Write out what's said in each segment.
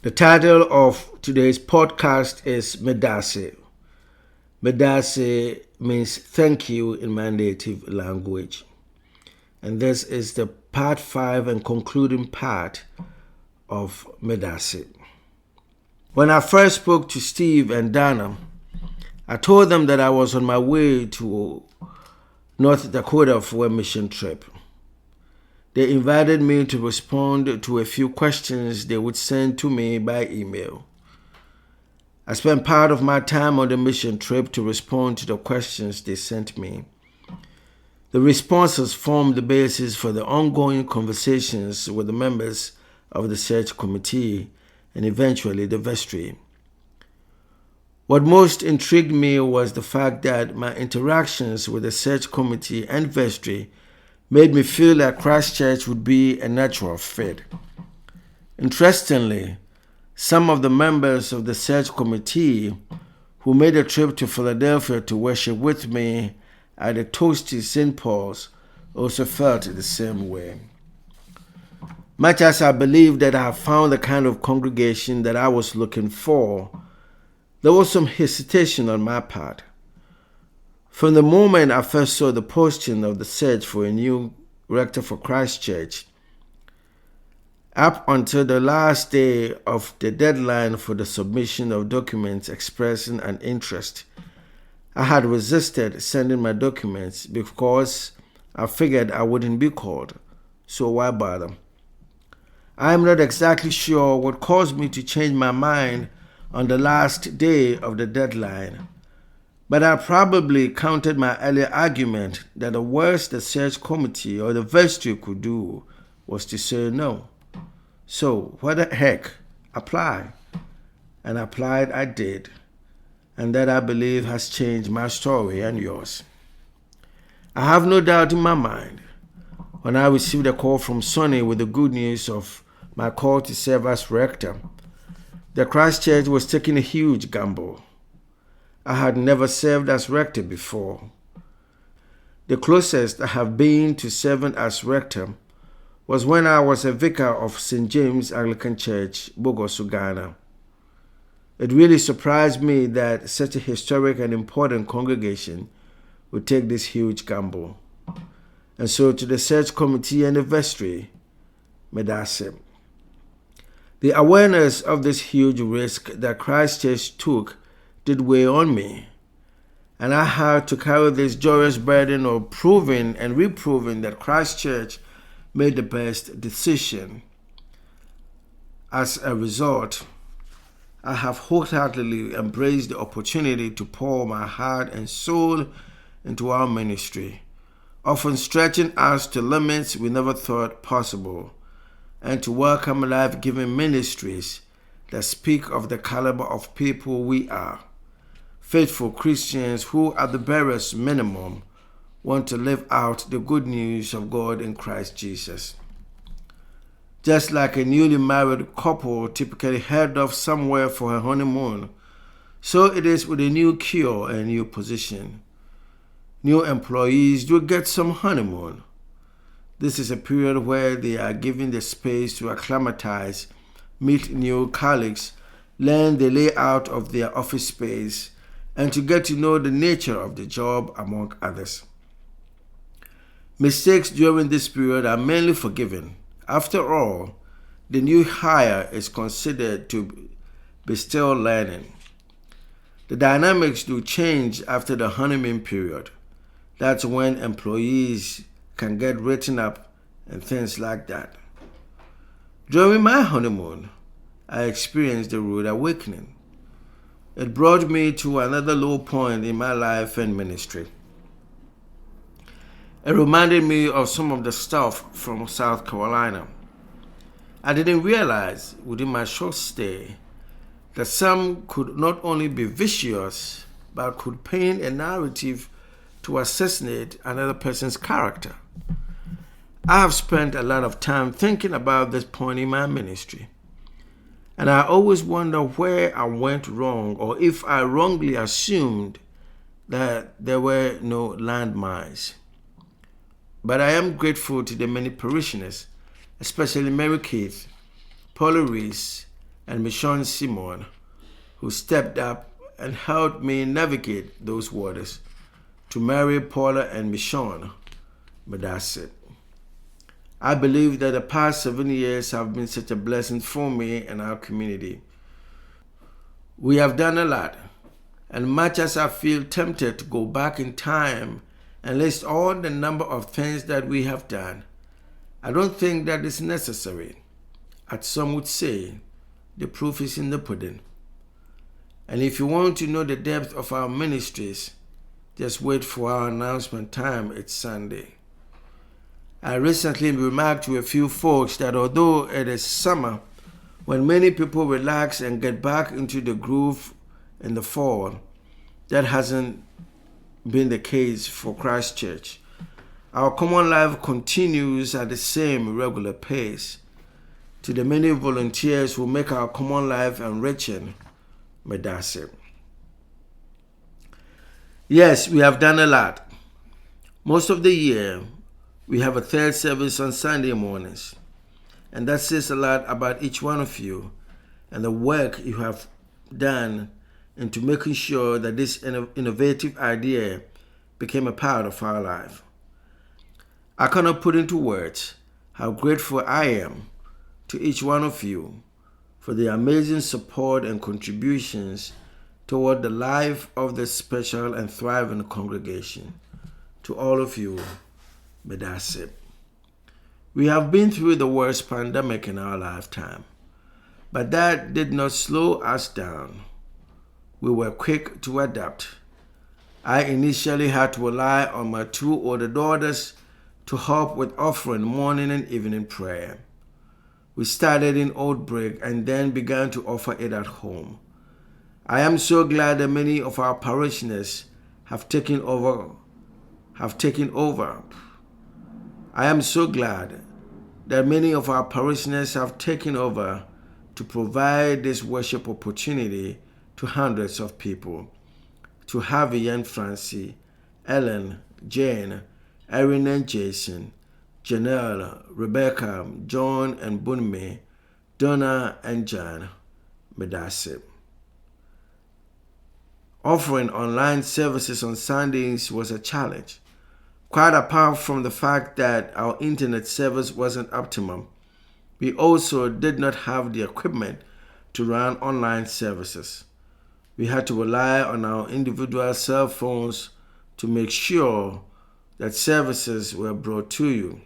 The title of today's podcast is Medaase. Medaase means thank you in my native language. And this is the part 5 and concluding part of Medaase. When I first spoke to Steve and Dana, I told them that I was on my way to North Dakota for a mission trip. They invited me to respond to a few questions they would send to me by email. I spent part of my time on the mission trip to respond to the questions they sent me. The responses formed the basis for the ongoing conversations with the members of the search committee and eventually the vestry. What most intrigued me was the fact that my interactions with the search committee and vestry made me feel that Christ Church would be a natural fit. Interestingly, some of the members of the search committee who made a trip to Philadelphia to worship with me at the toasty St. Paul's also felt the same way. Much as I believe that I have found the kind of congregation that I was looking for, there was some hesitation on my part. From the moment I first saw the posting of the search for a new rector for Christ Church, up until the last day of the deadline for the submission of documents expressing an interest, I had resisted sending my documents because I figured I wouldn't be called, so why bother? I am not exactly sure what caused me to change my mind on the last day of the deadline, but I probably countered my earlier argument that the worst the search committee or the vestry could do was to say no. So, what the heck? Apply. And applied I did. And that I believe has changed my story and yours. I have no doubt in my mind, when I received a call from Sonny with the good news of my call to serve as rector, the Christ Church was taking a huge gamble. I had never served as rector before. The closest I have been to serving as rector was when I was a vicar of St. James Anglican Church, Bogoso, Ghana. It really surprised me that such a historic and important congregation would take this huge gamble. And so to the search committee and the vestry, Medaase. The awareness of this huge risk that Christ Church took did weigh on me, and I had to carry this joyous burden of proving and reproving that Christ Church made the best decision. As a result, I have wholeheartedly embraced the opportunity to pour my heart and soul into our ministry, often stretching us to limits we never thought possible, and to welcome life-giving ministries that speak of the caliber of people we are. Faithful Christians who, at the barest minimum, want to live out the good news of God in Christ Jesus. Just like a newly married couple typically head off somewhere for a honeymoon, so it is with a new cure and a new position. New employees do get some honeymoon. This is a period where they are given the space to acclimatize, meet new colleagues, learn the layout of their office space, and to get to know the nature of the job, among others. Mistakes during this period are mainly forgiven. After all, the new hire is considered to be still learning. The dynamics do change after the honeymoon period. That's when employees can get written up and things like that. During my honeymoon, I experienced a rude awakening. It brought me to another low point in my life and ministry. It reminded me of some of the stuff from South Carolina. I didn't realize within my short stay that some could not only be vicious, but could paint a narrative to assassinate another person's character. I have spent a lot of time thinking about this point in my ministry. And I always wonder where I went wrong, or if I wrongly assumed that there were no landmines. But I am grateful to the many parishioners, especially Mary Keith, Polly Reese, and Michonne Simon, who stepped up and helped me navigate those waters, to Mary, Paula, and Michonne Medaase. I believe that the past 7 years have been such a blessing for me and our community. We have done a lot, and much as I feel tempted to go back in time and list all the number of things that we have done, I don't think that is necessary. As some would say, the proof is in the pudding. And if you want to know the depth of our ministries, just wait for our announcement time. It's Sunday. I recently remarked to a few folks that although it is summer, when many people relax and get back into the groove in the fall, that hasn't been the case for Christ Church. Our common life continues at the same regular pace. To the many volunteers who make our common life enriching, Medaase. Yes, we have done a lot. Most of the year, we have a third service on Sunday mornings. And that says a lot about each one of you and the work you have done into making sure that this innovative idea became a part of our life. I cannot put into words how grateful I am to each one of you for the amazing support and contributions toward the life of this special and thriving congregation. To all of you, Medaase. We have been through the worst pandemic in our lifetime, but that did not slow us down. We were quick to adapt. I initially had to rely on my 2 older daughters to help with offering morning and evening prayer. We started in Old Brick and then began to offer it at home. I am so glad that many of our parishioners have taken over. I am so glad that many of our parishioners have taken over to provide this worship opportunity to hundreds of people. To Harvey and Francie, Ellen, Jane, Erin and Jason, Janelle, Rebecca, John and Bunmi, Donna and Jan, Medaase. Offering online services on Sundays was a challenge. Quite apart from the fact that our internet service wasn't optimum, we also did not have the equipment to run online services. We had to rely on our individual cell phones to make sure that services were brought to you.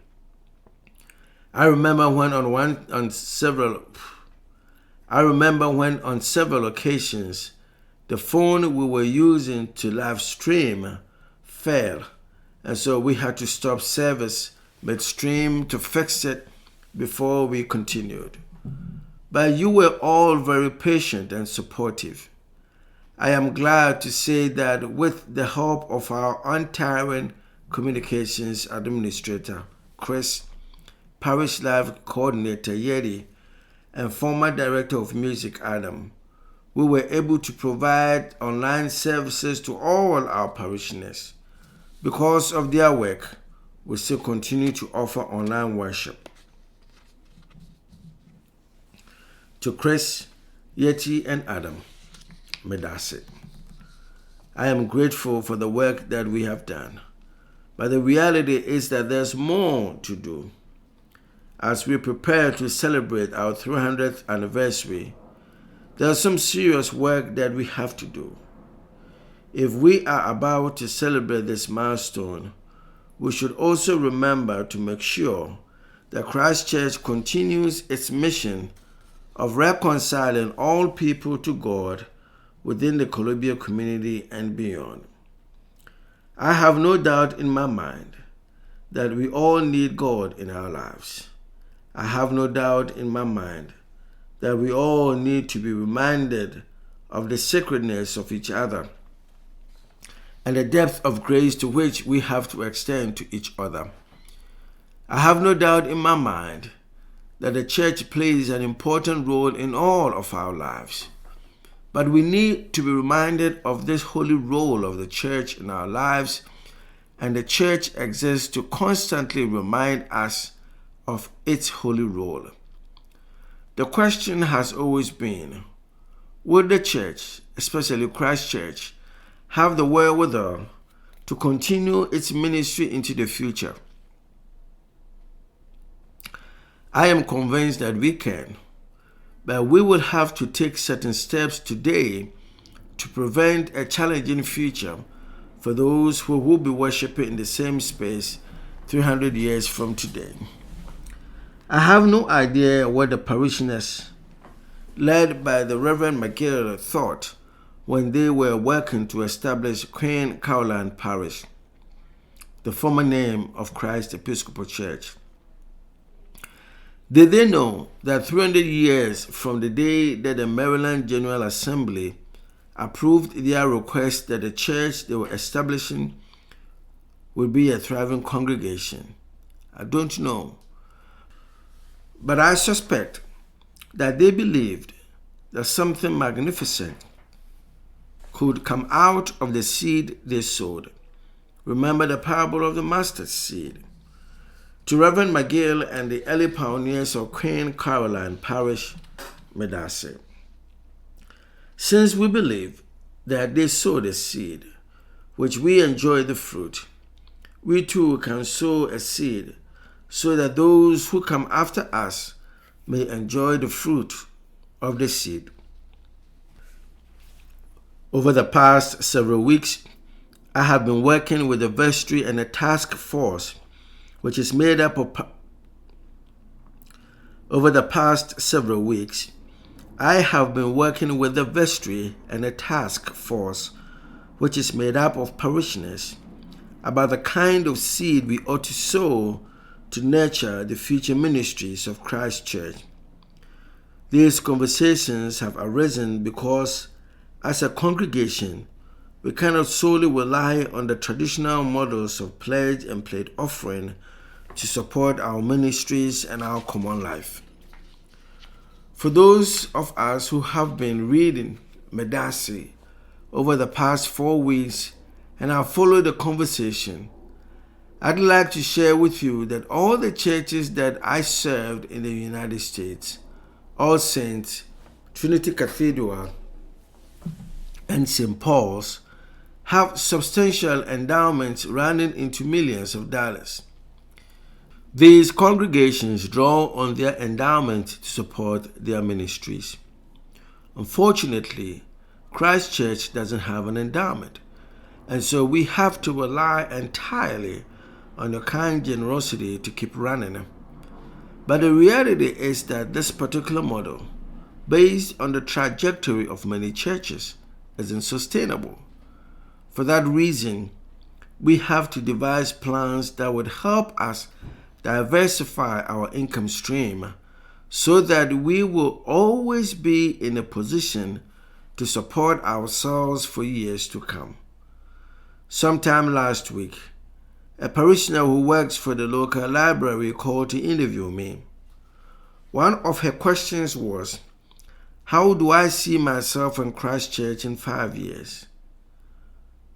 I remember when on several occasions the phone we were using to live stream failed, and so we had to stop service midstream to fix it before we continued. But you were all very patient and supportive. I am glad to say that with the help of our untiring communications administrator, Chris, parish life coordinator, Yeti, and former director of music, Adam, we were able to provide online services to all our parishioners. Because of their work, we still continue to offer online worship. To Chris, Yeti, and Adam, Medaase. I am grateful for the work that we have done, but the reality is that there's more to do. As we prepare to celebrate our 300th anniversary, there's some serious work that we have to do. If we are about to celebrate this milestone, we should also remember to make sure that Christ Church continues its mission of reconciling all people to God within the Columbia community and beyond. I have no doubt in my mind that we all need God in our lives. I have no doubt in my mind that we all need to be reminded of the sacredness of each other and the depth of grace to which we have to extend to each other. I have no doubt in my mind that the church plays an important role in all of our lives. But we need to be reminded of this holy role of the church in our lives, and the church exists to constantly remind us of its holy role. The question has always been, will the church, especially Christ Church, have the wherewithal to continue its ministry into the future? I am convinced that we can, but we will have to take certain steps today to prevent a challenging future for those who will be worshiping in the same space 300 years from today. I have no idea what the parishioners, led by the Reverend McGill, thought when they were working to establish Queen Caroline Parish, the former name of Christ Episcopal Church. Did they know that 300 years from the day that the Maryland General Assembly approved their request that the church they were establishing would be a thriving congregation? I don't know. But I suspect that they believed that something magnificent could come out of the seed they sowed. Remember the parable of the mustard seed. To Reverend McGill and the early pioneers of Queen Caroline Parish, Medaase, since we believe that they sowed a seed, which we enjoy the fruit, we too can sow a seed so that those who come after us may enjoy the fruit of the seed. Over the past several weeks, I have been working with the vestry and a task force which is made up of parishioners about the kind of seed we ought to sow to nurture the future ministries of Christ Church. These conversations have arisen because, as a congregation, we cannot solely rely on the traditional models of pledge and plate offering to support our ministries and our common life. For those of us who have been reading Medaase over the past 4 weeks and have followed the conversation, I'd like to share with you that all the churches that I served in the United States, All Saints, Trinity Cathedral, and St. Paul's, have substantial endowments running into millions of dollars. These congregations draw on their endowment to support their ministries. Unfortunately, Christ Church doesn't have an endowment, and so we have to rely entirely on your kind generosity to keep running. But the reality is that this particular model, based on the trajectory of many churches, isn't sustainable. For that reason, we have to devise plans that would help us diversify our income stream so that we will always be in a position to support ourselves for years to come. Sometime last week, a parishioner who works for the local library called to interview me. One of her questions was, how do I see myself in Christ Church in 5 years?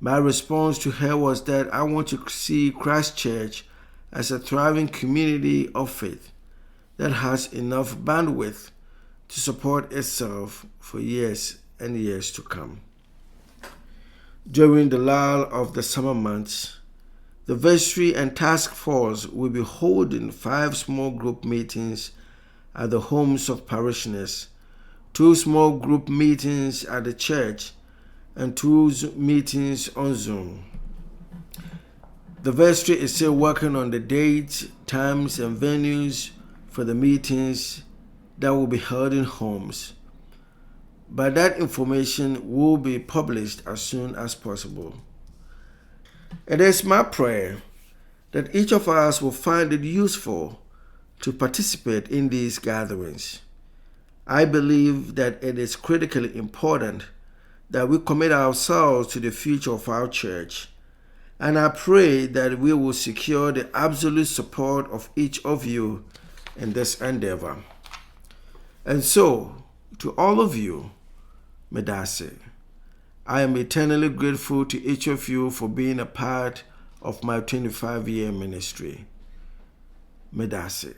My response to her was that I want to see Christ Church as a thriving community of faith that has enough bandwidth to support itself for years and years to come. During the lull of the summer months, the vestry and task force will be holding 5 small group meetings at the homes of parishioners, 2 small group meetings at the church, and 2 meetings on Zoom. The vestry is still working on the dates, times, and venues for the meetings that will be held in homes, but that information will be published as soon as possible. It is my prayer that each of us will find it useful to participate in these gatherings. I believe that it is critically important that we commit ourselves to the future of our church, and I pray that we will secure the absolute support of each of you in this endeavor. And so, to all of you, Medaase, I am eternally grateful to each of you for being a part of my 25-year ministry. Medaase.